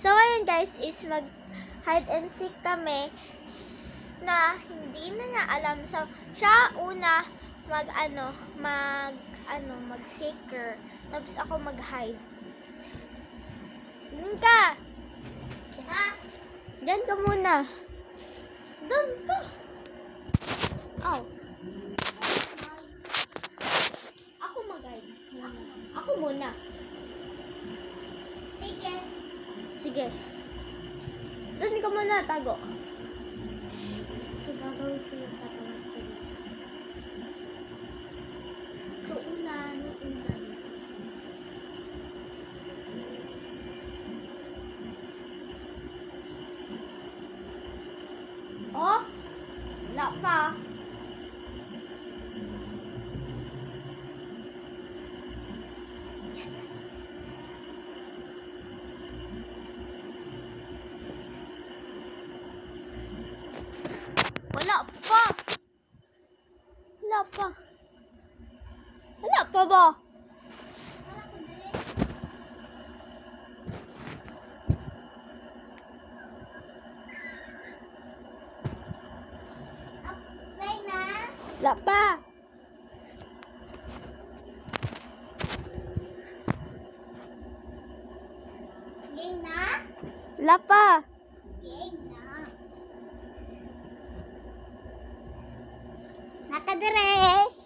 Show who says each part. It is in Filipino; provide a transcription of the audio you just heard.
Speaker 1: So, ngayon guys, is mag hide and seek kami na hindi na niya alam. So, siya una mag-seeker. Tapos ako mag-hide. Doon ka! Diyan ka muna. Doon ka! Oh. Ako mag-hide. Ako muna. Sige. Sige. Doon ka muna, tago. So, gagawin ko yung katawan ko dito. So, una dito. Oh! Wala pa. Wala pa. Wala pa. Wala pa ba? Wala pa. Game na? Wala pa. Game na. Nakadere.